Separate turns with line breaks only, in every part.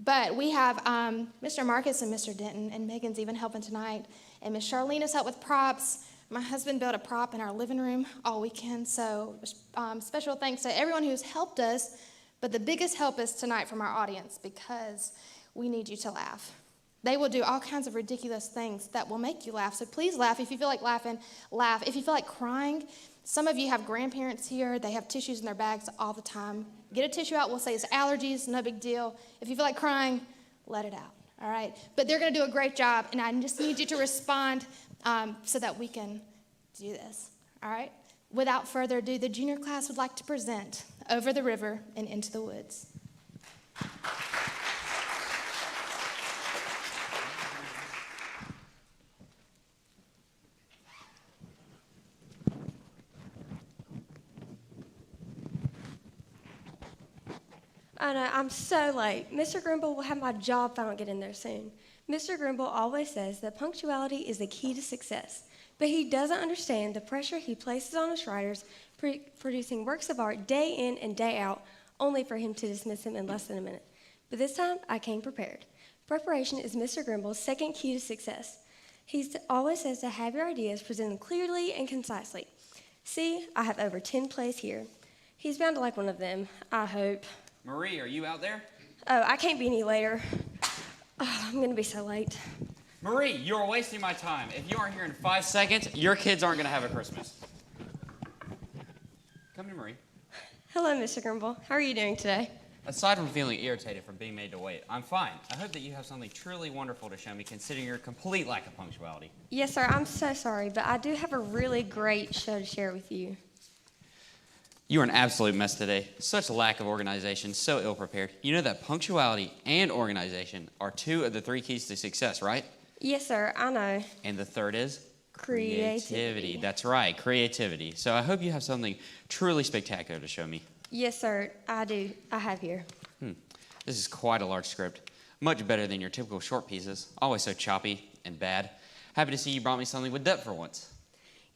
But we have Mr. Marcus and Mr. Denton, and Megan's even helping tonight. And Miss Charlene has helped with props. My husband built a prop in our living room all weekend. So special thanks to everyone who's helped us. But the biggest help is tonight from our audience, because we need you to laugh. They will do all kinds of ridiculous things that will make you laugh. So please laugh. If you feel like laughing, laugh. If you feel like crying, some of you have grandparents here. They have tissues in their bags all the time. Get a tissue out. We'll say it's allergies, no big deal. If you feel like crying, let it out, all right? But they're going to do a great job, and I just need you to respond so that we can do this, all right? Without further ado, the junior class would like to present Over the River and Into the Woods.
I know, I'm so late. Mr. Grimble will have my job if I don't get in there soon. Mr. Grimble always says that punctuality is the key to success, but he doesn't understand the pressure he places on his writers producing works of art day in and day out, only for him to dismiss them in less than a minute. But this time, I came prepared. Preparation is Mr. Grimble's second key to success. He always says to have your ideas presented clearly and concisely. See, I have over 10 plays here. He's bound to like one of them, I hope.
Marie, are you out there?
Oh, I can't be any later. Oh, I'm going to be so late.
Marie, you're wasting my time. If you aren't here in 5 seconds, your kids aren't going to have a Christmas. Come to Marie.
Hello, Mr. Grimble. How are you doing today?
Aside from feeling irritated from being made to wait, I'm fine. I hope that you have something truly wonderful to show me, considering your complete lack of punctuality.
Yes, sir. I'm so sorry, but I do have a really great show to share with you.
You are an absolute mess today. Such a lack of organization, so ill-prepared. You know that punctuality and organization are 2 of the 3 keys to success, right?
Yes, sir. I know.
And the third is?
Creativity.
That's right, creativity. So I hope you have something truly spectacular to show me.
Yes, sir. I do. I have here.
This is quite a large script. Much better than your typical short pieces, always so choppy and bad. Happy to see you brought me something with depth for once.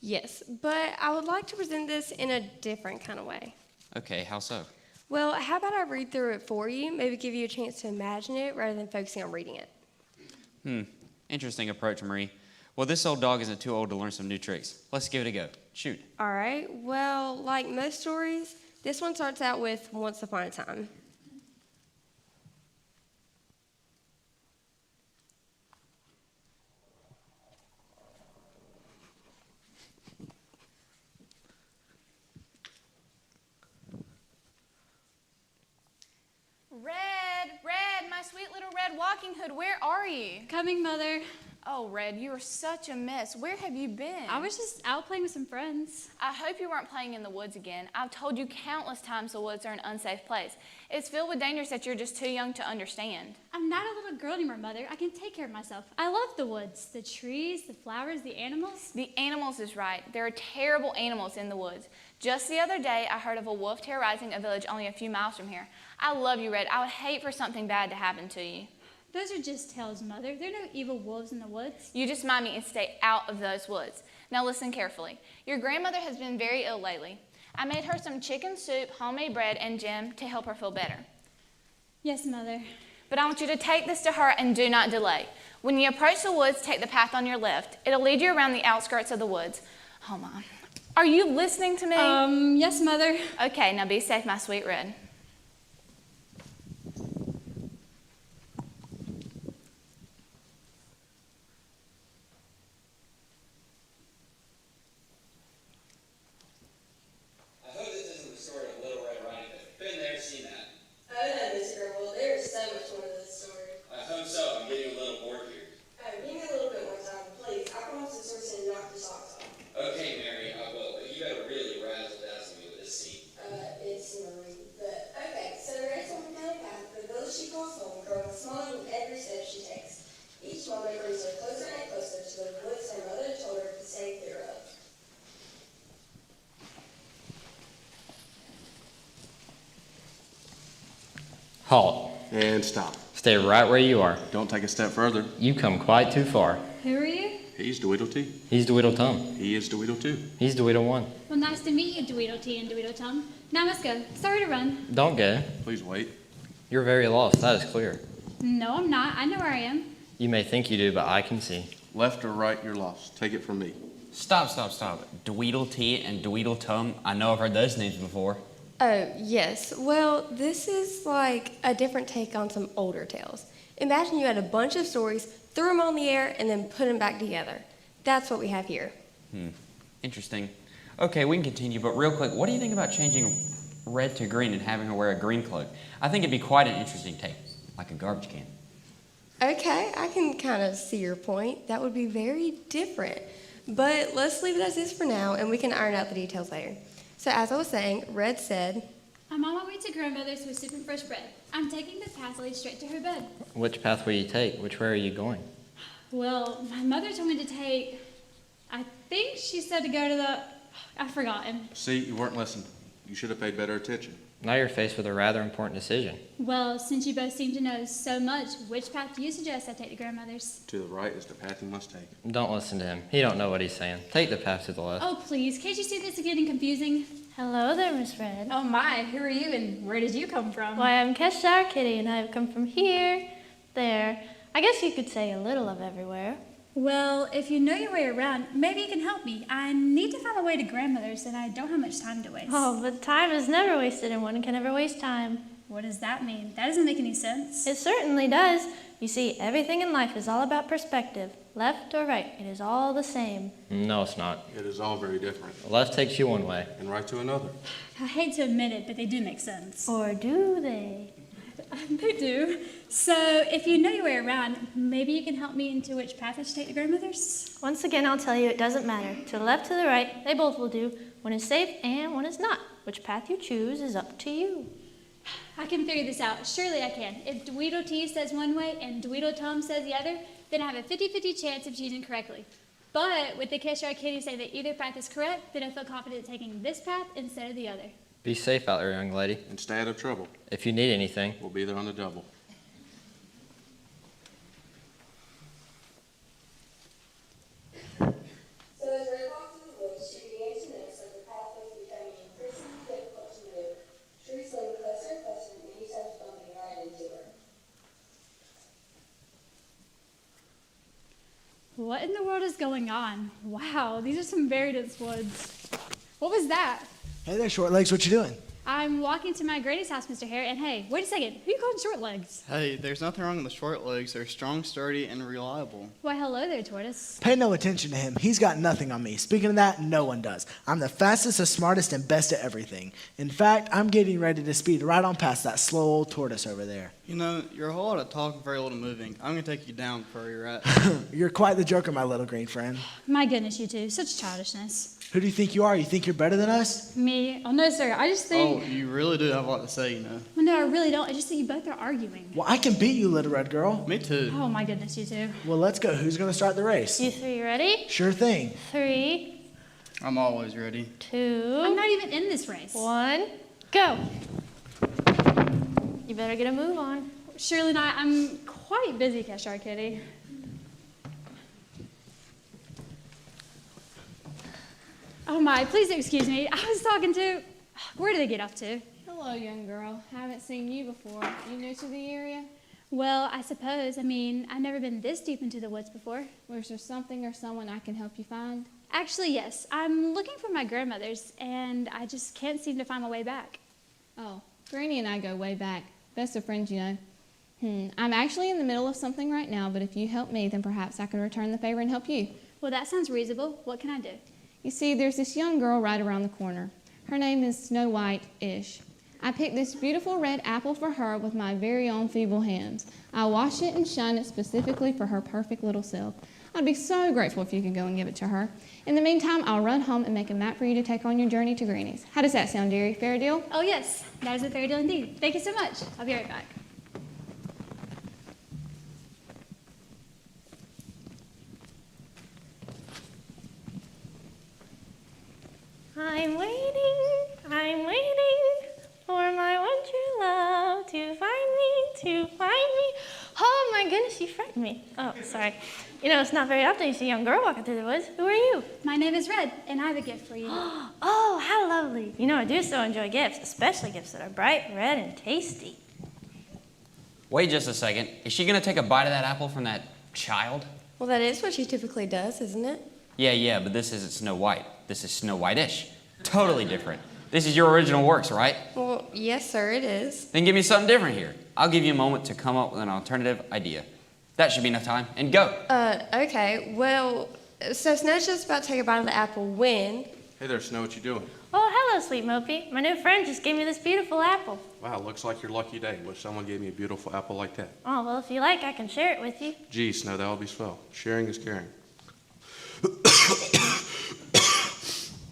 Yes, but I would like to present this in a different kind of way.
Okay, how so?
Well, how about I read through it for you, maybe give you a chance to imagine it rather than focusing on reading it.
Interesting approach, Marie. Well, this old dog isn't too old to learn some new tricks. Let's give it a go. Shoot.
All right. Well, like most stories, this one starts out with Once Upon a Time.
Red, my sweet little red walking hood, where are you?
Coming, Mother.
Oh, Red, you are such a mess. Where have you been?
I was just out playing with some friends.
I hope you weren't playing in the woods again. I've told you countless times the woods are an unsafe place. It's filled with dangers that you're just too young to understand.
I'm not a little girl anymore, Mother. I can take care of myself. I love the woods, the trees, the flowers, the animals.
The animals is right. There are terrible animals in the woods. Just the other day, I heard of a wolf terrorizing a village only a few miles from here. I love you, Red. I would hate for something bad to happen to you.
Those are just tales, Mother. There are no evil wolves in the woods.
You just mind me and stay out of those woods. Now listen carefully. Your grandmother has been very ill lately. I made her some chicken soup, homemade bread, and jam to help her feel better.
Yes, Mother.
But I want you to take this to her and do not delay. When you approach the woods, take the path on your left. It'll lead you around the outskirts of the woods. Oh, Mom. Are you listening to me?
Yes, Mother.
Okay, now be safe, my sweet Red.
Halt.
And stop.
Stay right where you are.
Don't take a step further.
You come quite too far.
Who are you?
He's Dweedletee.
He's Tweedletum.
He is Dweedle2.
He's Tweedle1.
Well, nice to meet you, Tweedletee and Tweedletum. Now let's go. Sorry to run.
Don't go.
Please wait.
You're very lost, that is clear.
No, I'm not. I know where I am.
You may think you do, but I can see.
Left or right, you're lost. Take it from me.
Stop. Dweedle-tee and Dweedle-tum. I know I've heard those names before.
Oh, yes. Well, this is like a different take on some older tales. Imagine you had a bunch of stories, threw them on the air, and then put them back together. That's what we have here.
Interesting. Okay, we can continue, but real quick, what do you think about changing red to green and having her wear a green cloak? I think it'd be quite an interesting take, like a garbage can.
Okay, I can kind of see your point. That would be very different. But let's leave it as is for now, and we can iron out the details later. So as I was saying, Red said,
I'm on my way to grandmother's with soup and fresh bread. I'm taking the path that leads straight to her bed.
Which path will you take? Which way are you going?
Well, my mother told me to take, I think she said to go to the, I've forgotten.
See, you weren't listening. You should have paid better attention.
Now you're faced with a rather important decision.
Well, since you both seem to know so much, which path do you suggest I take to grandmother's?
To the right is the path you must take.
Don't listen to him. He don't know what he's saying. Take the path to the left.
Oh, please, can't you see this is getting confusing?
Hello there, Miss Red.
Oh my, who are you and where did you come from?
Why, I'm Cheshire Kitty, and I've come from here, there. I guess you could say a little of everywhere.
Well, if you know your way around, maybe you can help me. I need to find my way to grandmother's and I don't have much time to waste.
Oh, but time is never wasted, and one can never waste time.
What does that mean? That doesn't make any sense.
It certainly does. You see, everything in life is all about perspective. Left or right, it is all the same.
No, it's not.
It is all very different.
Left takes you one way.
And right to another.
I hate to admit it, but they do make sense.
Or do they?
They do. So, if you know your way around, maybe you can help me into which path I should take to grandmother's?
Once again, I'll tell you, it doesn't matter. To the left, to the right, they both will do. One is safe and one is not. Which path you choose is up to you.
I can figure this out. Surely I can. If Dweedle-tee says one way and Dweedle-tum says the other, then I have a 50-50 chance of choosing correctly. But with the Cheshire Kitty saying that either path is correct, then I feel confident taking this path instead of the other.
Be safe out there, young lady.
And stay out of trouble.
If you need anything,
We'll be there on the double.
So as Red walked through the woods, she began to notice that the path was becoming increasingly difficult to maneuver. Trees leaned closer and closer, many times bumping right into her.
What in the world is going on? Wow, these are some very dense woods. What was that?
Hey there, short legs. What you doing?
I'm walking to my granny's house, Mr. Hare, and hey, wait a second. Who you calling short legs?
Hey, there's nothing wrong with the short legs. They're strong, sturdy, and reliable.
Why, hello there, Tortoise.
Pay no attention to him. He's got nothing on me. Speaking of that, no one does. I'm the fastest, the smartest, and best at everything. In fact, I'm getting ready to speed right on past that slow old tortoise over there.
You know, you're a whole lot of talk, very little moving. I'm going to take you down for where you're at.
You're quite the joker, my little green friend.
My goodness, you two. Such childishness.
Who do you think you are? You think you're better than us?
Me? Oh, no, sir. I just
Oh,
think...
you really do have a lot to say, you know.
Well, no, I really don't. I just think you both are arguing.
Well, I can beat you, little red girl.
Me too.
Oh, my goodness, you two.
Well, let's go. Who's going to start the race?
You three ready?
Sure thing.
3,
I'm always ready.
2,
I'm not even in this race.
1, go. You better get a move on.
Surely not. I'm quite busy, Cheshire Kitty. Oh my, please excuse me. I was talking to... Where did they get off to?
Hello, young girl. Haven't seen you before. You new to the area?
Well, I suppose. I mean, I've never been this deep into the woods before.
Was there something or someone I can help you find?
Actually, yes. I'm looking for my grandmother's, and I just can't seem to find my way back.
Oh, Granny and I go way back. Best of friends, you know. I'm actually in the middle of something right now, but if you help me, then perhaps I can return the favor and help you.
Well, that sounds reasonable. What can I do?
You see, there's this young girl right around the corner. Her name is Snow White-ish. I picked this beautiful red apple for her with my very own feeble hands. I wash it and shine it specifically for her perfect little self. I'd be so grateful if you could go and give it to her. In the meantime, I'll run home and make a map for you to take on your journey to Granny's. How does that sound, dearie? Fair deal?
Oh, yes. That is a fair deal indeed. Thank you so much. I'll be right back.
I'm waiting for my one true love to find me. Oh my goodness, you frightened me. Oh, sorry. You know, it's not very often you see a young girl walking through the woods. Who are you?
My name is Red, and I have a gift for you.
Oh, how lovely. You know, I do so enjoy gifts, especially gifts that are bright, red, and tasty.
Wait just a second. Is she going to take a bite of that apple from that child?
Well, that is what she typically does, isn't it?
Yeah, but this isn't Snow White. This is Snow White-ish. Totally different. This is your original works, right?
Well, yes, sir, it is.
Then give me something different here. I'll give you a moment to come up with an alternative idea. That should be enough time. And go.
Okay. Well, so Snow's just about to take a bite of the apple when...
Hey there, Snow, what you doing?
Oh, hello, Sweet Mopey. My new friend just gave me this beautiful apple.
Wow, looks like your lucky day. Wish someone gave me a beautiful apple like that.
Oh, well, if you like, I can share it with you.
Gee, Snow, that would be swell. Sharing is caring.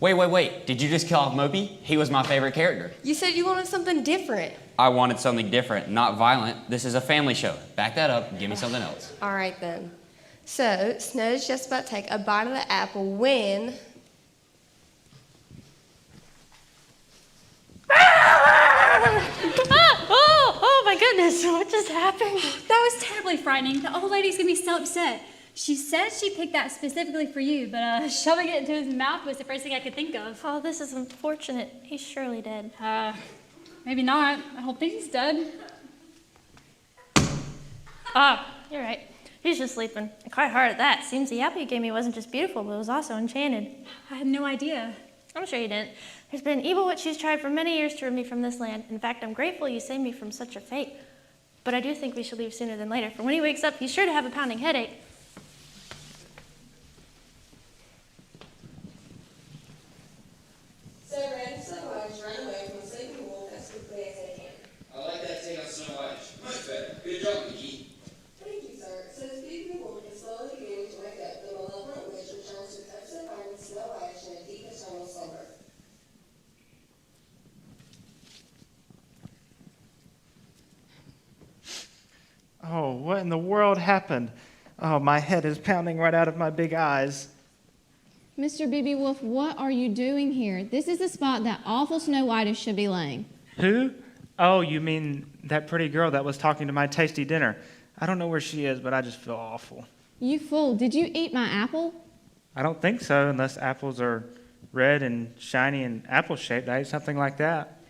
Wait. Did you just kill off Moby? He was my favorite character.
You said you wanted something different.
I wanted something different, not violent. This is a family show. Back that up and give me something else.
All right, then. So, Snow's just about to take a bite of the apple when...
Oh my goodness, what just happened? That was terribly frightening. The old lady's gonna be so upset. She said she picked that specifically for you, but shoving it into his mouth was the first thing I could think of.
Oh, this is unfortunate. He's surely dead.
Maybe not. I hope he's dead.
You're right. He's just sleeping. Quite hard at that. Seems the apple you gave me wasn't just beautiful, but it was also enchanted.
I had no idea.
I'm sure you didn't. There's been an evil witch who's tried for many years to remove me from this land. In fact, I'm grateful you saved me from such a fate. But I do think we should leave sooner than later, for when he wakes up, he's sure to have a pounding headache.
So Red and Snow White run away from the sleeping wolf as quickly as they can.
I like that take on Snow White. Much better. Good job, Mickey.
Thank you, sir. So the sleeping wolf is slowly beginning to wake up. The malevolent witch returns to coax and find Snow White in a deep eternal slumber.
Oh, what in the world happened? Oh, my head is pounding right out of my big eyes.
Mr. Beebe Wolf, what are you doing here? This is the spot that awful Snow White should be laying.
Who? Oh, you mean that pretty girl that was talking to my tasty dinner. I don't know where she is, but I just feel awful.
You fool, did you eat my apple?
I don't think so, unless apples are red and shiny and apple-shaped. I ate something like that.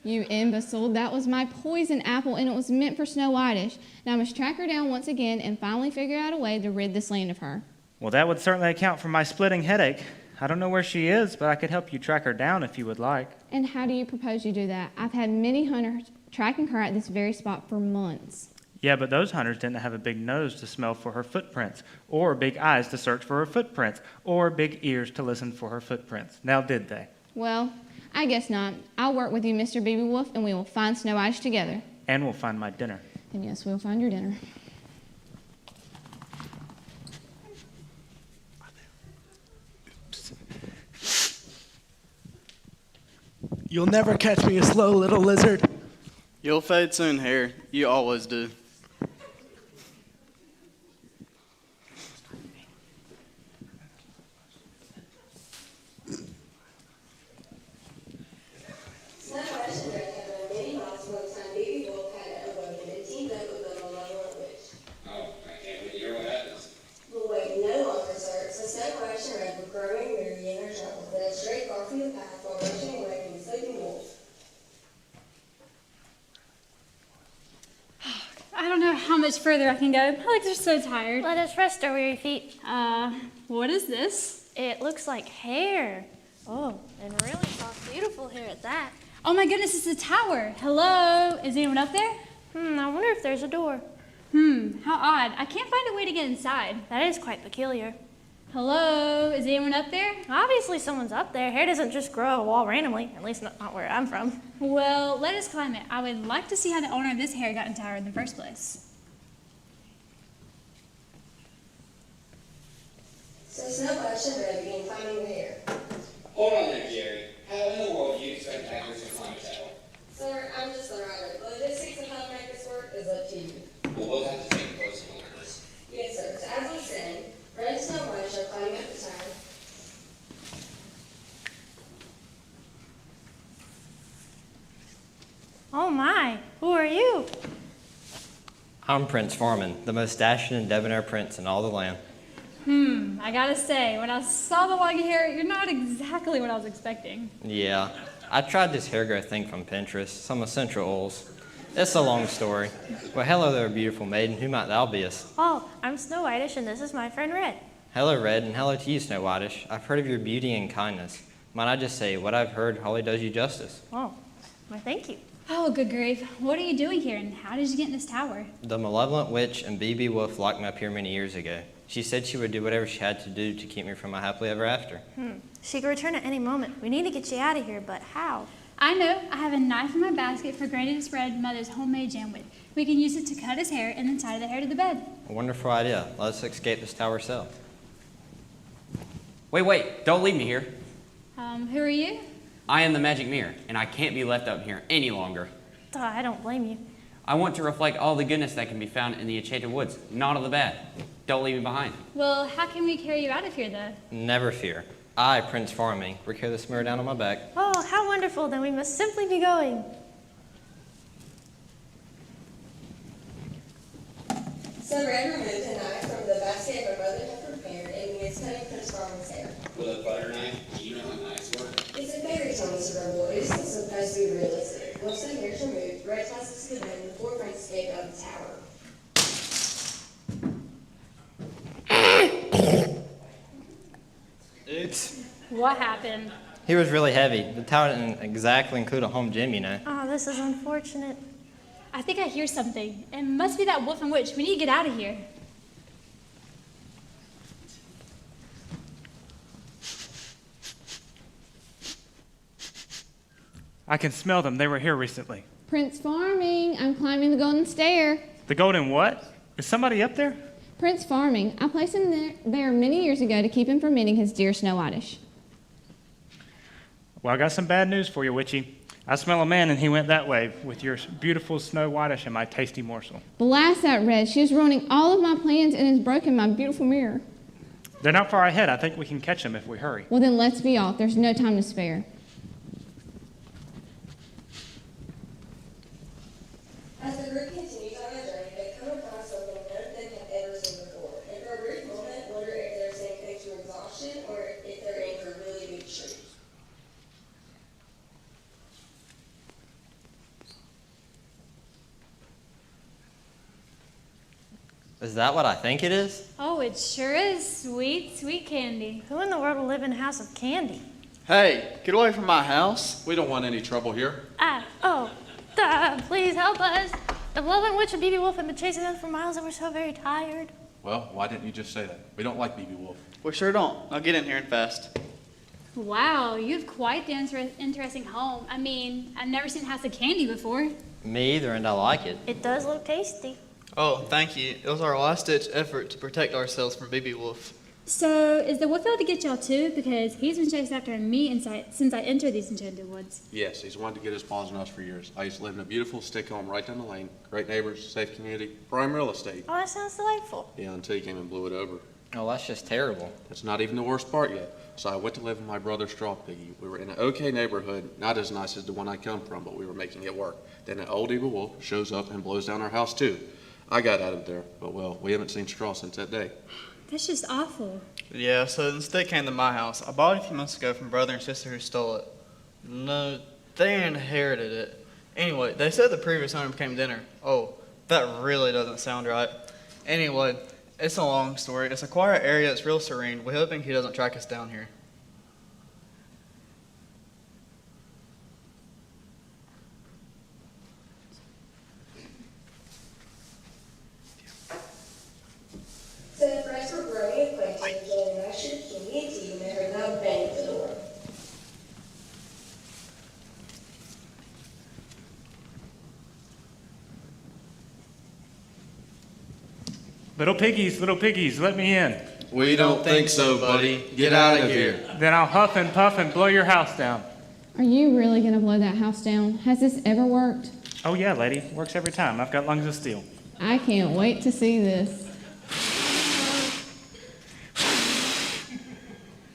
You imbecile, that was my poison apple and it was meant for Snow Whitish. Now I must track her down once again and finally figure out a way to rid this land of her.
Well, that would certainly account for my splitting headache. I don't know where she is, but I could help you track her down if you would like.
And how do you propose you do that? I've had many hunters tracking her at this very spot for months.
Yeah, but those hunters didn't have a big nose to smell for her footprints, or big eyes to search for her footprints, or big ears to listen for her footprints. Now, did they?
Well, I guess not. I'll work with you, Mr. Beebe Wolf, and we will find Snow Whitish together.
And we'll find my dinner.
And yes, we'll find your dinner.
You'll never catch me, you slow little lizard.
You'll fade soon, Harry. You always do.
Snow White and Red have run many miles from the time Baby Wolf had awoken and teamed up with the malevolent witch.
Oh, I can't wait to hear what happens.
We'll wait no longer, sir. So Snow White and Red were growing weary in their travels and head straight far from the path while rushing away from the sleeping wolf.
I don't know how much further I can go. My legs are so tired.
Let us rest our weary feet.
What is this?
It looks like hair. Oh, and really soft, beautiful hair at that.
Oh my goodness, it's a tower. Hello? Is anyone up there?
I wonder if there's a door.
How odd. I can't find a way to get inside.
That is quite peculiar.
Hello? Is anyone up there?
Obviously someone's up there. Hair doesn't just grow on a wall randomly, at least not where I'm from.
Well, let us climb it. I would like to see how the owner of this hair got into tower in the first place.
So Snow White and Red began climbing the hair.
Hold on there, Jerry. How in the world do you expect hackers to climb a tower?
Sir, I'm just the writer. The logistics of how to make this work is up to you.
We'll both have to take a closer look at this.
Yes, sir. So as I was saying, Red and Snow White are climbing up the tower.
Oh my, who are you?
I'm Prince Foreman, the most dashing and debonair prince in all the land.
I gotta say, when I saw the long hair, you're not exactly what I was expecting.
Yeah, I tried this hair growth thing from Pinterest, some essential oils. It's a long story. Well, hello there, beautiful maiden. Who might thou beest?
Oh, I'm Snow Whitish, and this is my friend Red.
Hello, Red, and hello to you, Snow Whitish. I've heard of your beauty and kindness. Might I just say, what I've heard hardly does you justice.
Oh, why thank you.
Oh, good grief. What are you doing here, and how did you get in this tower?
The malevolent witch and B.B. Wolf locked me up here many years ago. She said she would do whatever she had to do to keep me from my happily ever after.
She could return at any moment. We need to get you out of here, but how?
I know. I have a knife in my basket for Granny to spread Mother's homemade jam with. We can use it to cut his hair and then tie the hair to the bed.
A wonderful idea. Let us escape this tower cell.
Wait, don't leave me here.
Who are you?
I am the magic mirror, and I can't be left up here any longer.
I don't blame you.
I want to reflect all the goodness that can be found in the enchanted woods, not all the bad. Don't leave me behind.
Well, how can we carry you out of here, though?
Never fear. I, Prince Farming, will carry this mirror down on my back.
Oh, how wonderful. Then we must simply be going.
So Red removed a knife from the basket her mother had prepared and began cutting Prince Farming's hair.
With a butter knife, you know how knives work.
It's a fairy tale, Mr. Rumble. It isn't supposed to be realistic. Once the hair is removed, Red tosses to the bed and the four friends escape out of the tower.
Oops.
What happened?
He was really heavy. The tower didn't exactly include a home gym, you know.
Oh, this is unfortunate.
I think I hear something. It must be that wolf and witch. We need to get out of here.
I can smell them. They were here recently.
Prince Farming, I'm climbing the golden stair.
The golden what? Is somebody up there?
Prince Farming, I placed him there many years ago to keep him from meeting his dear Snow Whitish.
Well, I got some bad news for you, Witchy. I smell a man, and he went that way with your beautiful Snow Whitish and my tasty morsel.
Blast that Red. She is ruining all of my plans and has broken my beautiful mirror.
They're not far ahead. I think we can catch them if we hurry.
Well, then let's be off. There's no time to spare.
As the group continues on their journey, they come across something none of them have ever seen before, and for a brief moment wonder if they're saying things to exhaustion or if they're in for really big treat.
Is that what I think it is?
Oh, it sure is. Sweet, sweet candy.
Who in the world will live in a house of candy?
Hey, get away from my house.
We don't want any trouble here.
Please help us. The Malevolent Witch and B.B. Wolf have been chasing us for miles and we're so very tired.
Well, why didn't you just say that? We don't like B.B. Wolf.
We sure don't. Now get in here and fast.
Wow, you have quite the interesting home. I mean, I've never seen a house of candy before.
Me either, and I like it.
It does look tasty.
Oh, thank you. It was our last-ditch effort to protect ourselves from B.B. Wolf.
So, is the wolf out to get y'all too? Because he's been chasing after me since I entered these enchanted woods.
Yes, he's wanted to get his paws on us for years. I used to live in a beautiful stick home right down the lane. Great neighbors, safe community, prime real estate.
Oh, that sounds delightful.
Yeah, until you came and blew it over.
Oh, that's just terrible.
That's not even the worst part yet. So I went to live with my brother Straw Piggy. We were in an okay neighborhood, not as nice as the one I come from, but we were making it work. Then an old evil wolf shows up and blows down our house too. I got out of there, but well, we haven't seen Straw since that day.
That's just awful.
Yeah, so the stick came to my house. I bought it a few months ago from brother and sister who stole it. No, they inherited it. Anyway, they said the previous owner became dinner. Oh, that really doesn't sound right. Anyway, it's a long story. It's a quiet area. It's real serene. We're hoping he doesn't track us down here.
So the friends were growing acquainted and getting a nice shit of candy and tea when they heard a loud bang at the door.
Little piggies, let me in.
We don't think so, buddy. Get out of here.
Then I'll huff and puff and blow your house down.
Are you really going to blow that house down? Has this ever worked?
Oh yeah, lady. Works every time. I've got lungs of steel.
I can't wait to see this.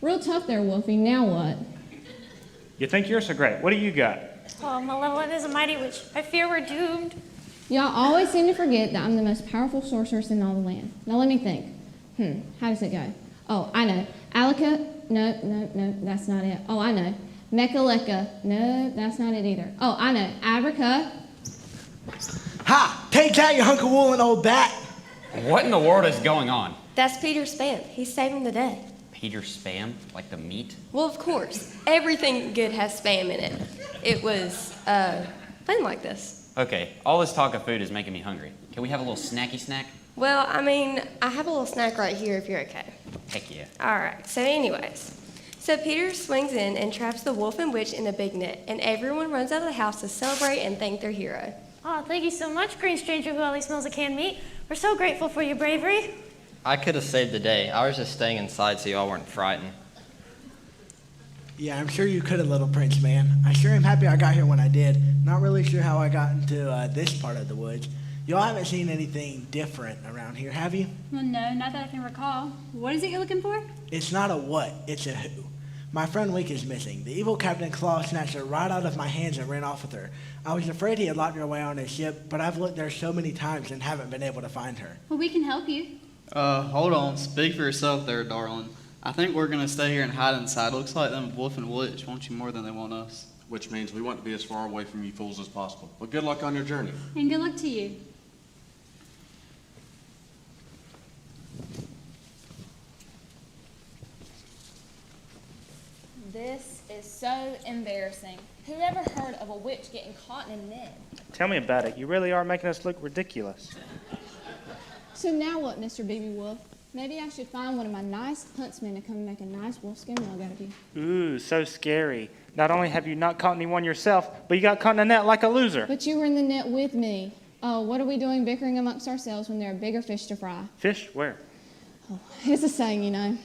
Real tough there, Wolfie. Now what?
You think you're so great. What do you got?
Oh, Malevolent is a mighty witch. I fear we're doomed.
Y'all always seem to forget that I'm the most powerful sorceress in all the land. Now let me think. How does it go? Oh, I know. Alaka? No, that's not it. Oh, I know. Mechaleka? No, that's not it either. Oh, I know. Abraca?
Ha! Take that, you hunk of wool and old bat!
What in the world is going on?
That's Peter Spam. He's saving the day.
Peter Spam? Like the meat?
Well, of course. Everything good has Spam in it. It was, fun like this.
Okay, all this talk of food is making me hungry. Can we have a little snacky snack?
Well, I mean, I have a little snack right here if you're okay.
Heck yeah.
All right, so anyways. So Peter swings in and traps the wolf and witch in a big net, and everyone runs out of the house to celebrate and thank their hero.
Oh, thank you so much, Green Stranger who only smells of canned meat. We're so grateful for your bravery.
I could have saved the day. I was just staying inside so y'all weren't frightened.
Yeah, I'm sure you could have, little prince man. I sure am happy I got here when I did. Not really sure how I got into this part of the woods. Y'all haven't seen anything different around here, have you?
Well, no, not that I can recall. What is it you're looking for?
It's not a what, it's a who. My friend Wink is missing. The evil Captain Claw snatched her right out of my hands and ran off with her. I was afraid he had locked her away on his ship, but I've looked there so many times and haven't been able to find her.
Well, we can help you.
Hold on. Speak for yourself there, darling. I think we're going to stay here and hide inside. Looks like them wolf and witch want you more than they want us.
Which means we want to be as far away from you fools as possible. But good luck on your journey.
And good luck to you.
This is so embarrassing. Who ever heard of a witch getting caught in a net?
Tell me about it. You really are making us look ridiculous.
So now what, Mr. BB Wolf? Maybe I should find one of my nice huntsmen to come and make a nice wolfskin rug out of you.
Ooh, so scary. Not only have you not caught anyone yourself, but you got caught in a net like a loser.
But you were in the net with me. Oh, what are we doing bickering amongst ourselves when there are bigger fish to fry?
Fish? Where?
Oh, it's a saying, you know.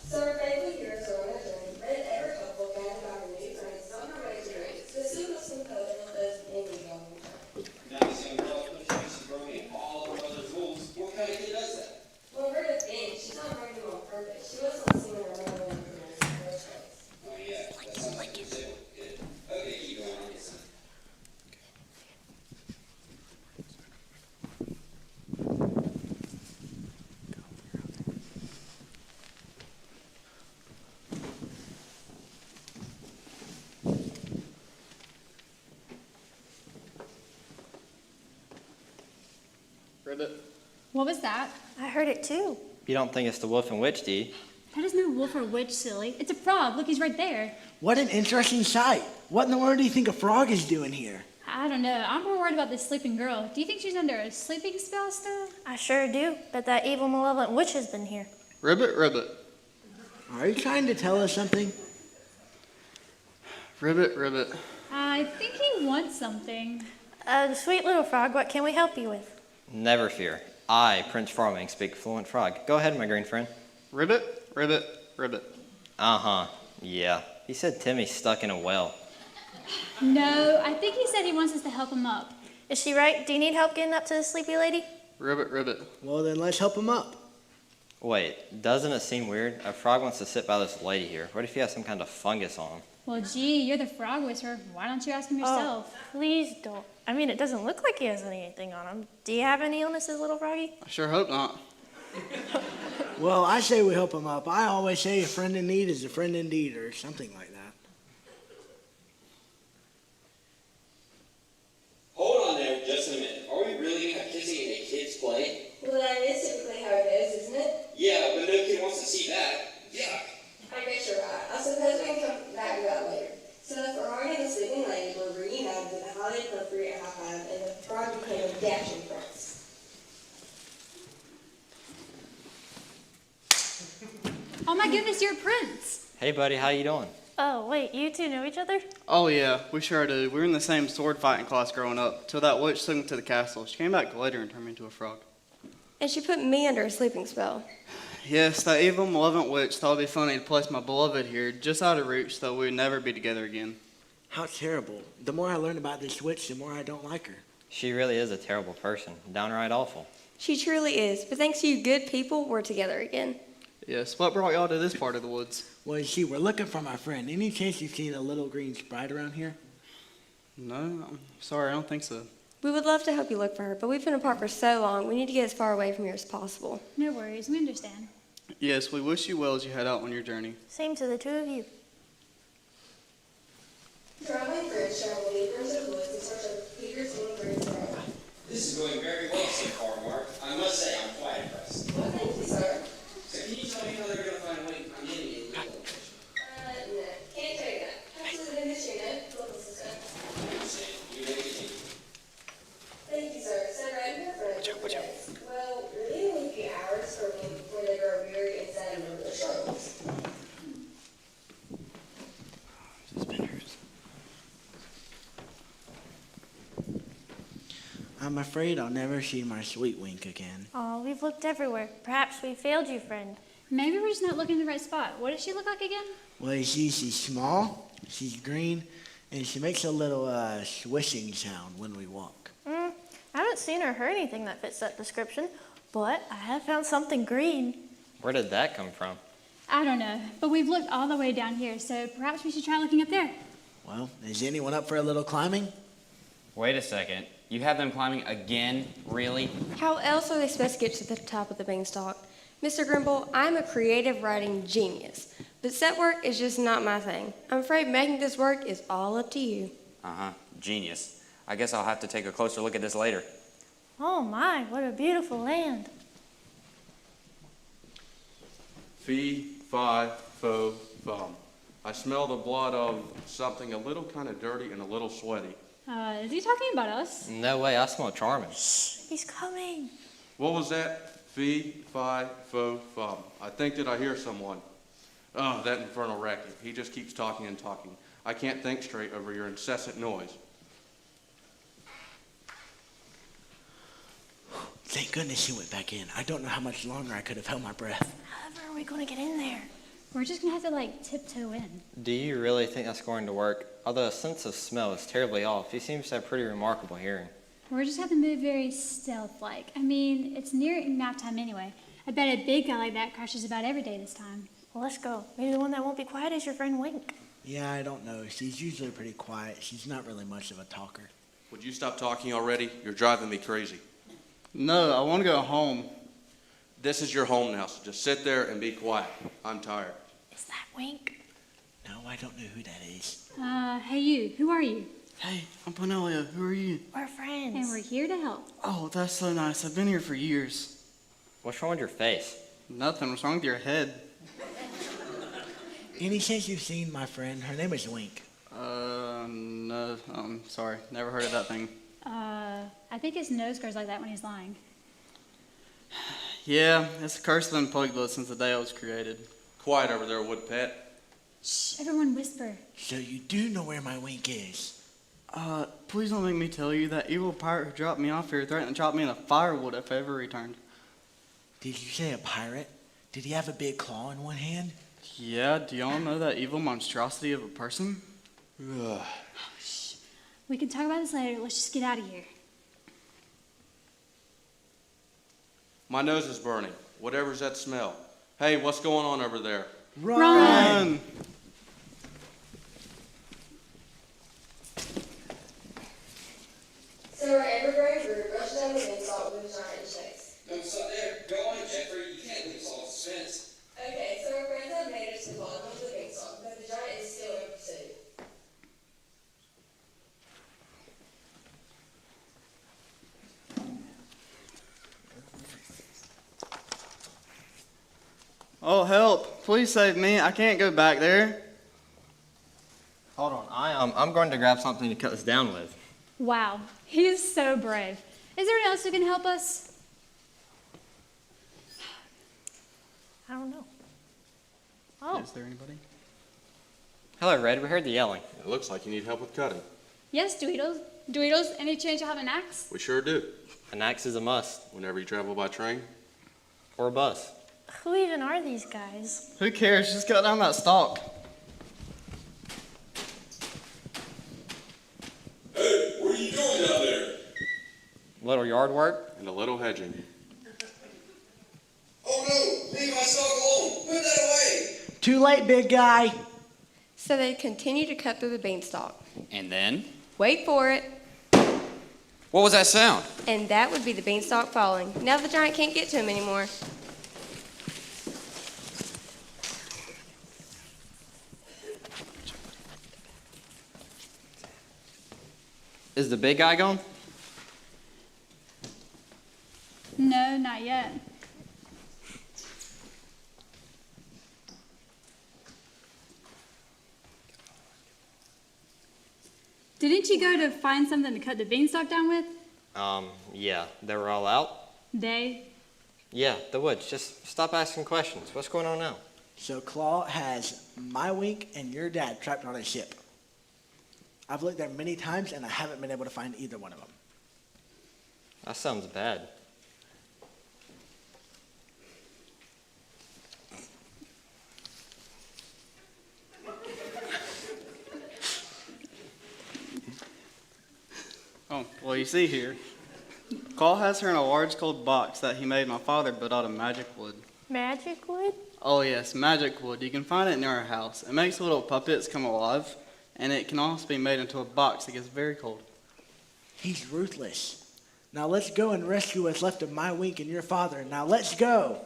So our family heroes are on a journey. Red Ever couple gathered by her new friends on her way to race. The soup of some poet and those in the young return.
Now this young girl pushes broken all her brother's rules. What kind of kid does that?
Well, her to think, she's not breaking them on purpose. She wasn't seeing her run away from us in the first place.
Oh yeah, that sounds like a disabled kid. Okay, keep going on this.
Ribbit.
What was that?
I heard it too.
You don't think it's the wolf and witch, do you?
That is no wolf or witch, silly. It's a frog. Look, he's right there.
What an interesting sight. What in the world do you think a frog is doing here?
I don't know. I'm more worried about this sleeping girl. Do you think she's under a sleeping spell still?
I sure do. But that evil, malevolent witch has been here.
Ribbit, Ribbit.
Are you trying to tell us something?
Ribbit, Ribbit.
I think he wants something.
The sweet little frog, what can we help you with?
Never fear. I, Prince Frogman, speak fluent frog. Go ahead, my green friend.
Ribbit, Ribbit, Ribbit.
Uh-huh. Yeah. He said Timmy's stuck in a well.
No, I think he said he wants us to help him up.
Is she right? Do you need help getting up to the sleepy lady?
Ribbit, Ribbit.
Well, then let's help him up.
Wait, doesn't it seem weird? A frog wants to sit by this lady here. What if he has some kind of fungus on him?
Well, gee, you're the frog whisperer. Why don't you ask him yourself?
Oh, please don't. I mean, it doesn't look like he has anything on him. Do you have any illnesses, little froggy?
I sure hope not.
Well, I say we help him up. I always say a friend in need is a friend indeed, or something like that.
Hold on there just a minute. Are we really going to have kissing in a kid's play?
Well, that is typically how it goes, isn't it?
Yeah, but no kid wants to see that. Yuck.
I guess you're right. I suppose we can come back to that later. So the frog and the sleeping lady were reunited with a highly appropriate high five, and the frog became a dashing prince.
Oh my goodness, you're a prince.
Hey, buddy, how you doing?
Oh, wait, you two know each other?
Oh yeah, we sure do. We were in the same sword fighting class growing up, till that witch took me to the castle. She came back later and turned me into a frog.
And she put me under a sleeping spell.
Yes, that evil, malevolent witch thought it'd be funny to place my beloved here, just out of reach, so we would never be together again.
How terrible. The more I learn about this witch, the more I don't like her.
She really is a terrible person. Downright awful.
She truly is, but thanks to you good people, we're together again.
Yes, what brought y'all to this part of the woods?
Well, you see, we're looking for my friend. Any chance you've seen a little green sprite around here?
No, I'm sorry, I don't think so.
We would love to help you look for her, but we've been apart for so long, we need to get as far away from here as possible.
No worries, we understand.
Yes, we wish you well as you head out on your journey.
Same to the two of you.
Traveling friends travel deeper into the woods in search of Peter's and Green's road.
This is going very well so far, Mark. I must say, I'm quite impressed.
Well, thank you, sir.
So can you tell me how they're going to find a way? I'm getting a legal location.
No, can't tell you that. Absolutely in this unit, local system.
I understand. You may continue.
Thank you, sir. So, right here for days. Well, really only a few hours for when they grow weary and sad and over their struggles.
I'm afraid I'll never see my sweet Wink again.
Oh, we've looked everywhere. Perhaps we failed you, friend.
Maybe we're just not looking in the right spot. What does she look like again?
Well, you see, she's small, she's green, and she makes a little swishing sound when we walk.
I haven't seen or heard anything that fits that description, but I have found something green.
Where did that come from?
I don't know, but we've looked all the way down here, so perhaps we should try looking up there.
Well, is anyone up for a little climbing?
Wait a second. You have them climbing again? Really?
How else are they supposed to get to the top of the beanstalk? Mr. Grimble, I'm a creative writing genius, but set work is just not my thing. I'm afraid making this work is all up to you.
Uh-huh. Genius. I guess I'll have to take a closer look at this later.
Oh my, what a beautiful land.
Fee, fi, fo, fum. I smell the blood of something a little kind of dirty and a little sweaty.
Is he talking about us?
No way, I smell charming.
He's coming.
What was that? Fee, fi, fo, fum. I think that I hear someone. Oh, that infernal racket. He just keeps talking and talking. I can't think straight over your incessant noise.
Thank goodness he went back in. I don't know how much longer I could have held my breath.
However are we going to get in there?
We're just gonna have to like tiptoe in.
Do you really think that's going to work? Although a sense of smell is terribly off, he seems to have pretty remarkable hearing.
We're just have to move very stealth-like. I mean, it's near nap time anyway. I bet a big guy like that crashes about every day this time.
Well, let's go. Maybe the one that won't be quiet is your friend Wink.
Yeah, I don't know. She's usually pretty quiet. She's not really much of a talker.
Would you stop talking already? You're driving me crazy.
No, I want to go home.
This is your home now, so just sit there and be quiet. I'm tired.
Is that Wink?
No, I don't know who that is.
Hey you, who are you?
Hey, I'm Penelia. Who are you?
We're friends.
And we're here to help.
Oh, that's so nice. I've been here for years.
What's wrong with your face?
Nothing. What's wrong with your head?
Any chance you've seen my friend? Her name is Wink.
No. Sorry. Never heard of that thing.
I think his nose goes like that when he's lying.
Yeah, it's a curse that's been plagued with since the day I was created.
Quiet over there, wood pet.
Shh, everyone whisper.
So you do know where my Wink is?
Please don't make me tell you that evil pirate who dropped me off here threatened to chop me into firewood if I ever returned.
Did you say a pirate? Did he have a big claw in one hand?
Yeah, do y'all know that evil monstrosity of a person?
Ugh.
Shh. We can talk about this later. Let's just get out of here.
My nose is burning. Whatever's that smell. Hey, what's going on over there?
Run!
So our ever-growing group rushed down the beanstalk with a giant chase.
Don't stop there. Go on, Jeffrey. You can't leave us all in suspense.
Okay, so our friends have made it to the bottom of the beanstalk, but the giant is still in pursuit.
Oh, help. Please save me. I can't go back there.
Hold on, I'm going to grab something to cut this down with.
Wow, he is so brave. Is there anyone else who can help us?
I don't know. Oh.
Is there anybody?
Hello, Red. We heard the yelling.
It looks like you need help with cutting.
Yes, Dweedles. Dweedles, any chance you'll have an axe?
We sure do.
An axe is a must.
Whenever you travel by train.
Or a bus.
Who even are these guys?
Who cares? Just cut down that stalk.
Hey, what are you doing down there?
Little yard work.
And a little hedging.
Oh no, leave my stalk alone. Put that away.
Too late, big guy.
So they continue to cut through the beanstalk.
And then?
Wait for it.
What was that sound?
And that would be the beanstalk falling. Now the giant can't get to him anymore.
Is the big guy gone?
No, not yet. Didn't you go to find something to cut the beanstalk down with?
Yeah, they were all out?
They?
Yeah, the woods. Just stop asking questions. What's going on now?
So Claw has my Wink and your dad trapped on a ship. I've looked there many times and I haven't been able to find either one of them.
That sounds bad.
Oh, well, you see here, Claw has her in a large gold box that he made my father build out of magic wood.
Magic wood?
Oh yes, magic wood. You can find it near our house. It makes little puppets come alive, and it can also be made into a box that gets very cold.
He's ruthless. Now let's go and rescue what's left of my Wink and your father. Now let's go.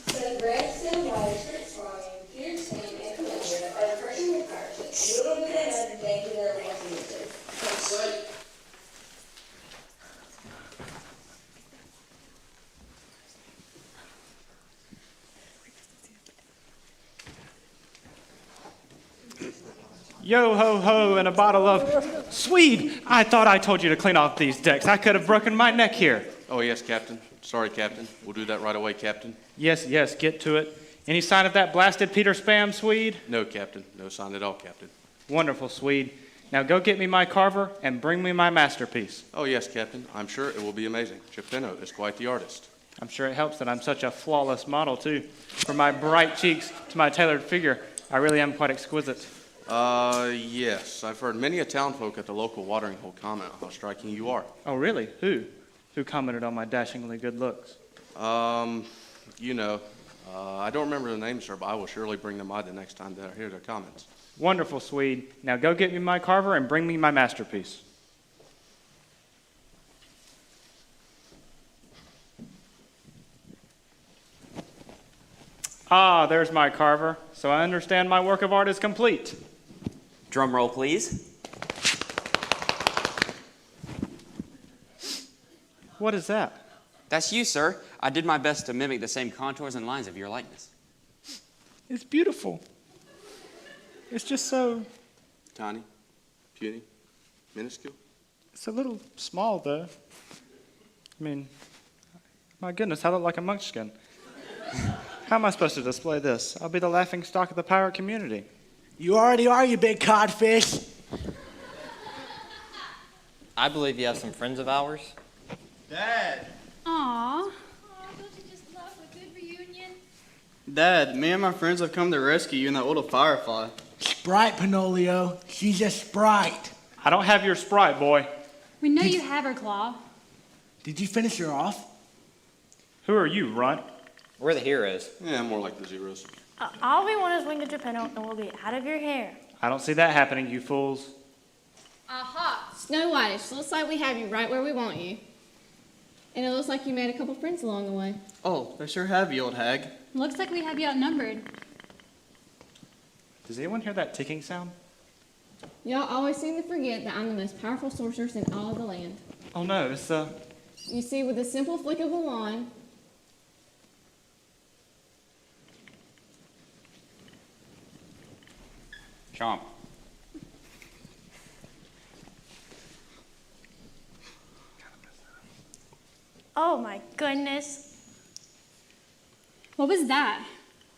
So red, Snow White, Prince Lion, Peter Pan, and Pinocchio are the Persian pirates. Little bit another day to their locomotive.
Say,
Yo ho ho and a bottle of Swede. I thought I told you to clean off these decks. I could have broken my neck here.
Oh, yes, Captain. Sorry, Captain. We'll do that right away, Captain.
Yes, yes, get to it. Any sign of that blasted Peter Spam, Swede?
No, Captain. No sign at all, Captain.
Wonderful, Swede. Now go get me my carver and bring me my masterpiece.
Oh, yes, Captain. I'm sure it will be amazing. Geppetto is quite the artist.
I'm sure it helps that I'm such a flawless model, too. From my bright cheeks to my tailored figure, I really am quite exquisite.
Yes. I've heard many a townfolk at the local watering hole comment how striking you are.
Oh, really? Who? Who commented on my dashingly good looks?
You know, I don't remember the names, sir, but I will surely bring them by the next time that I hear their comments.
Wonderful, Swede. Now go get me my carver and bring me my masterpiece. Ah, there's my carver. So I understand my work of art is complete.
Drum roll, please.
What is that?
That's you, sir. I did my best to mimic the same contours and lines of your likeness.
It's beautiful. It's just so...
Tiny, puny, minuscule.
It's a little small, though. I mean, my goodness, I look like a munchkin. How am I supposed to display this? I'll be the laughing stock of the pirate community.
You already are, you big codfish.
I believe you have some friends of ours.
Dad!
Aw.
Don't you just love a good reunion?
Dad, me and my friends have come to rescue you and that little firefly.
Sprite, Pinolio. She's a sprite.
I don't have your Sprite, boy.
We know you have her, Claw.
Did you finish her off?
Who are you, runt?
We're the heroes.
Yeah, more like the zeros.
All we want is Wink and Geppetto, and we'll be out of your hair.
I don't see that happening, you fools.
Aha! Snow Whitish, looks like we have you right where we want you. And it looks like you made a couple friends along the way.
Oh, they sure have you, old hag.
Looks like we have you outnumbered.
Does anyone hear that ticking sound?
Y'all always seem to forget that I'm the most powerful sorceress in all of the land.
Oh no, it's
You see, with a simple flick of a wand,
Chomp.
Oh my goodness.
What was that?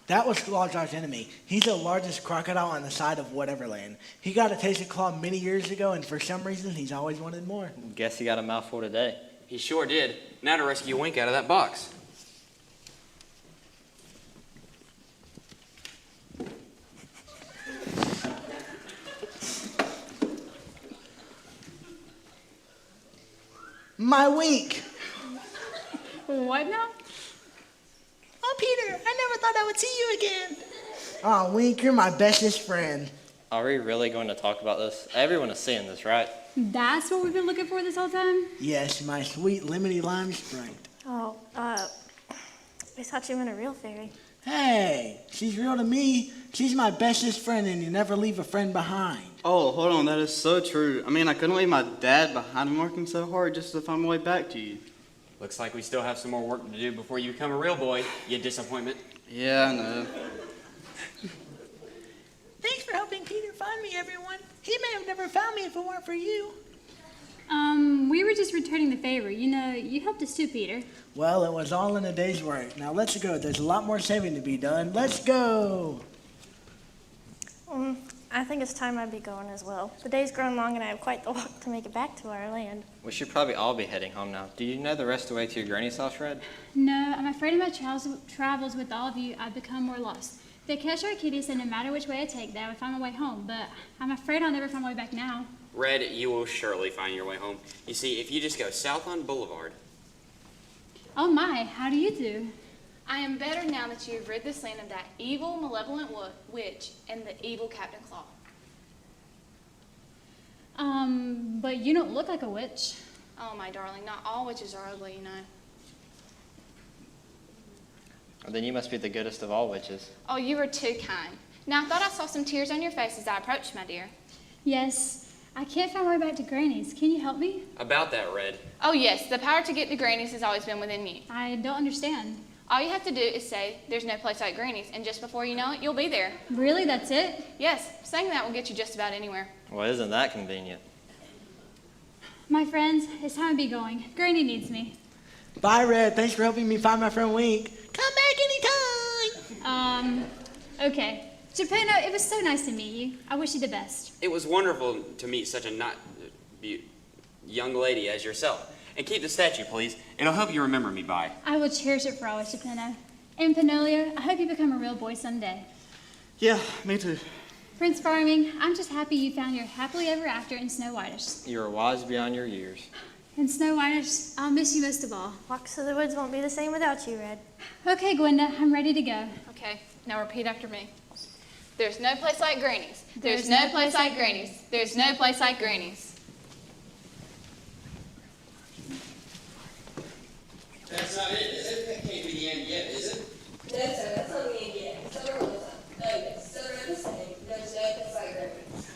That was Claw's arch enemy. He's the largest crocodile on the side of whatever land. He got a taste of Claw many years ago, and for some reason, he's always wanted more.
Guess he got a mouthful today.
He sure did. Now to rescue Wink out of that box.
My Wink.
What now?
Oh, Peter, I never thought I would see you again. Oh, Wink, you're my bestest friend.
Are we really going to talk about this? Everyone is seeing this, right?
That's what we've been looking for this whole time?
Yes, my sweet lemony lime sprite.
Oh, we thought you meant a real fairy.
Hey, she's real to me. She's my bestest friend, and you never leave a friend behind.
Oh, hold on, that is so true. I mean, I couldn't leave my dad behind him working so hard just to find my way back to you.
Looks like we still have some more work to do before you become a real boy, you disappointment.
Yeah, I know.
Thanks for helping Peter find me, everyone. He may have never found me if it weren't for you.
We were just returning the favor. You know, you helped us too, Peter.
Well, it was all in a day's work. Now let's go. There's a lot more saving to be done. Let's go.
I think it's time I'd be going as well. The day's grown long and I have quite the walk to make it back to our land.
We should probably all be heading home now. Do you know the rest of the way to your granny's house, Red?
No, I'm afraid in my travels with all of you, I've become more lost. The Cheshire Kitty said no matter which way I take, that I would find my way home, but I'm afraid I'll never find my way back now.
Red, you will surely find your way home. You see, if you just go south on Boulevard.
Oh my, how do you do?
I am better now that you have rid this land of that evil, malevolent witch and the evil Captain Claw.
But you don't look like a witch.
Oh, my darling, not all witches are ugly, you know.
Then you must be the goodest of all witches.
Oh, you were too kind. Now, I thought I saw some tears on your face as I approached, my dear.
Yes, I can't find my way back to Granny's. Can you help me?
About that, Red.
Oh, yes, the power to get to Granny's has always been within you.
I don't understand.
All you have to do is say, there's no place like Granny's, and just before you know it, you'll be there.
Really, that's it?
Yes, saying that will get you just about anywhere.
Well, isn't that convenient?
My friends, it's time to be going. Granny needs me.
Bye, Red. Thanks for helping me find my friend Wink. Come back anytime.
Okay. Geppetto, it was so nice to meet you. I wish you the best.
It was wonderful to meet such a young lady as yourself. And keep the statue, please. It'll help you remember me by.
I will cherish it for always, Geppetto. And Pinocchio, I hope you become a real boy someday.
Yeah, me too.
Prince Charming, I'm just happy you found your happily ever after in Snow Whitish.
You are wise beyond your years.
And Snow Whitish, I'll miss you most of all.
Walks to the woods won't be the same without you, Red.
Okay, Gwenda, I'm ready to go.
Okay, now repeat after me. There's no place like Granny's. There's no place like Granny's. There's no place like Granny's.
That's not it, is it? That can't be the end yet, is it?
No, sir, that's not the end yet. Summer was up. Oh, yes, summer in the same. There's no place like Granny's.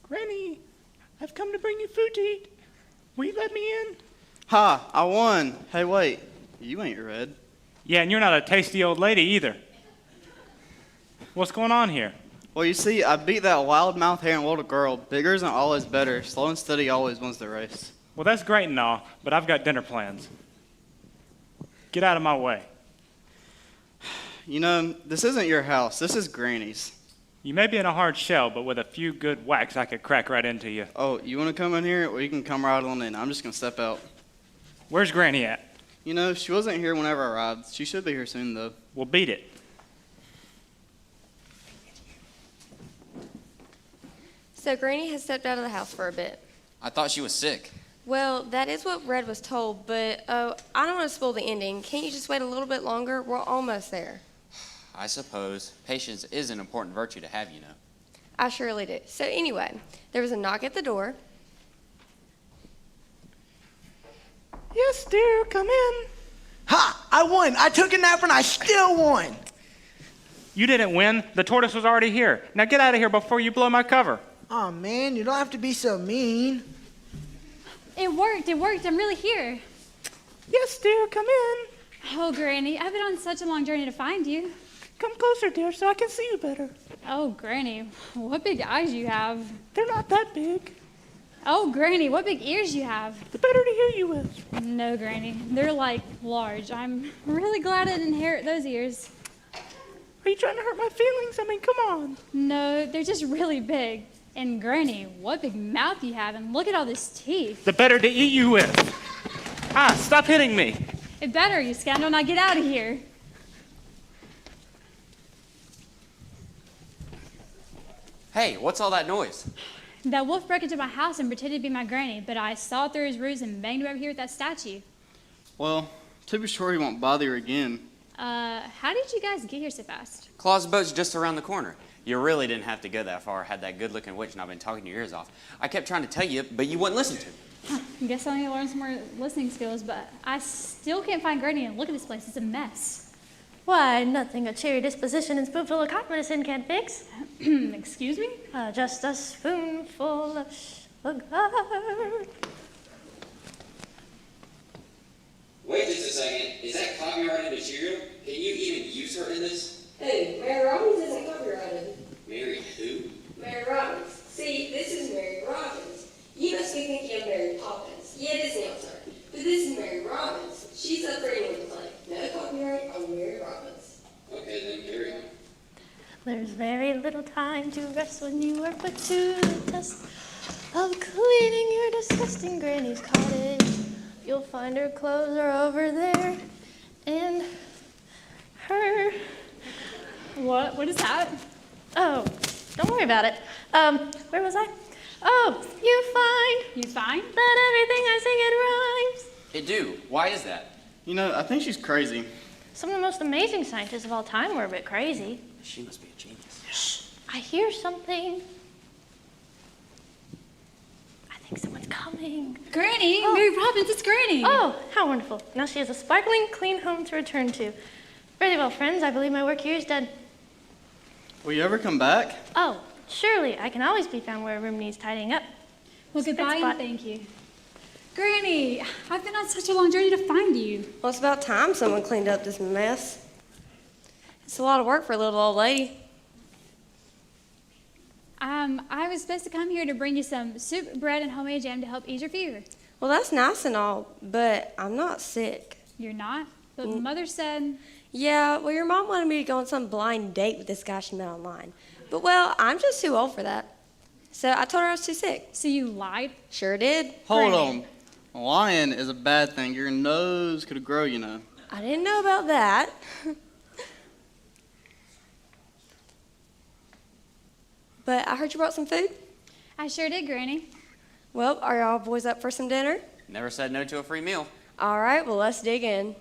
Granny, I've come to bring you food to eat. Will you let me in?
Ha, I won. Hey, wait. You ain't Red.
Yeah, and you're not a tasty old lady either. What's going on here?
Well, you see, I beat that loud-mouthed hair and little girl. Bigger isn't always better. Slow and steady always wins the race.
Well, that's great and all, but I've got dinner plans. Get out of my way.
You know, this isn't your house. This is Granny's.
You may be in a hard shell, but with a few good whacks, I could crack right into you.
Oh, you want to come in here? Well, you can come right on in. I'm just going to step out.
Where's Granny at?
You know, she wasn't here whenever I arrived. She should be here soon, though.
Well, beat it.
So Granny has stepped out of the house for a bit.
I thought she was sick.
Well, that is what Red was told, but I don't want to spoil the ending. Can't you just wait a little bit longer? We're almost there.
I suppose. Patience is an important virtue to have, you know.
I surely do. So anyway, there was a knock at the door.
Yes, dear, come in. Ha! I won. I took a nap and I still won.
You didn't win. The tortoise was already here. Now get out of here before you blow my cover.
Oh man, you don't have to be so mean.
It worked. I'm really here.
Yes, dear, come in.
Oh, Granny, I've been on such a long journey to find you.
Come closer, dear, so I can see you better.
Oh, Granny, what big eyes you have.
They're not that big.
Oh, Granny, what big ears you have.
The better to hear you with.
No, Granny, they're like large. I'm really glad I didn't inherit those ears.
Are you trying to hurt my feelings? I mean, come on.
No, they're just really big. And Granny, what big mouth you have, and look at all this teeth.
The better to eat you with. Ah, stop hitting me.
It better, you scoundrel, now get out of here.
Hey, what's all that noise?
That wolf broke into my house and pretended to be my granny, but I saw through his ruse and banged him over here with that statue.
Well, to be sure he won't bother you again.
How did you guys get here so fast?
Claw's boat's just around the corner. You really didn't have to go that far had that good-looking witch not been talking your ears off. I kept trying to tell you, but you wouldn't listen to me.
I guess I need to learn some more listening skills, but I still can't find Granny, and look at this place, it's a mess.
Why, nothing a cherry disposition and spoonful of cough medicine can't fix.
Excuse me?
Just a spoonful of sugar.
Wait just a second. Is that copyrighted material? Can you even use her in this?
Hey, Mary Robbins isn't copyrighted.
Mary who?
Mary Robbins. See, this is Mary Robbins. You must be thinking of Mary Poppins. Yeah, Disney, I'm sorry. But this is Mary Robbins. She's up for anyone to play. No copyright on Mary Robbins.
Okay, then carry on.
There's very little time to rest when you are put to the test of cleaning your disgusting granny's cottage. You'll find her clothes are over there, and her...
What is that?
Oh, don't worry about it. Where was I? Oh, you find that everything I sing, it rhymes.
It do. Why is that?
You know, I think she's crazy.
Some of the most amazing scientists of all time were a bit crazy.
She must be a genius.
Shh, I hear something. I think someone's coming.
Granny, Mary Robbins, it's Granny.
Oh, how wonderful. Now she has a sparkling, clean home to return to. Very well, friends, I believe my work here is done.
Will you ever come back?
Oh, surely, I can always be found where a room needs tidying up.
Well, goodbye
spot.
and thank you. Granny, I've been on such a long journey to find you.
Well, it's about time someone cleaned up this mess. It's a lot of work for a little old lady.
I was supposed to come here to bring you some soup, bread, and homemade jam to help ease your fever.
Well, that's nice and all, but I'm not sick.
You're not? But Mother said...
Yeah, well, your mom wanted me to go on some blind date with this guy she met online. But, well, I'm just too old for that. So I told her I was too sick.
So you lied?
Sure did.
Hold on. Lying is a bad thing. Your nose could grow, you know.
I didn't know about that. But I heard you brought some food.
I sure did, Granny.
Well, are y'all boys up for some dinner?
Never said no to a free meal.
All right, well, let's dig in.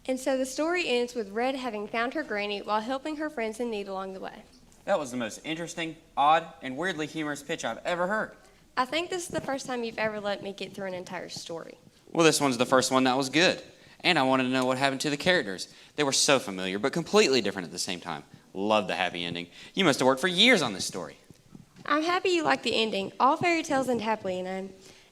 And so the story ends with Red having found her granny while helping her friends in need along the way.
That was the most interesting, odd, and weirdly humorous pitch I've ever heard.
I think this is the first time you've ever let me get through an entire story.
Well, this one's the first one that was good. And I wanted to know what happened to the characters. They were so familiar, but completely different at the same time. Love the happy ending. You must have worked for years on this story.
I'm happy you like the ending. All fairy tales end happily, you know.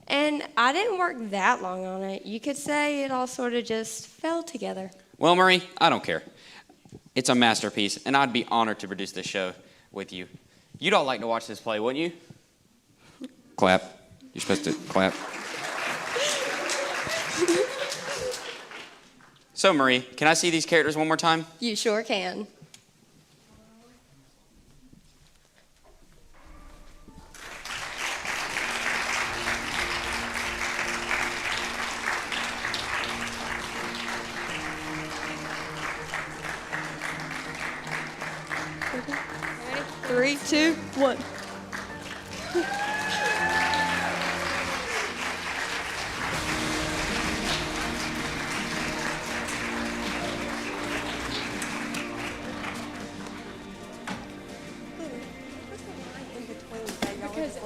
And I didn't work that long on it. You could say it all sort of just fell together.
Well, Marie, I don't care. It's a masterpiece, and I'd be honored to produce this show with you. You'd all like to watch this play, wouldn't you? Clap. You're supposed to clap. So, Marie, can I see these characters one more time?
You sure can. Ready? 3, 2, 1.
Because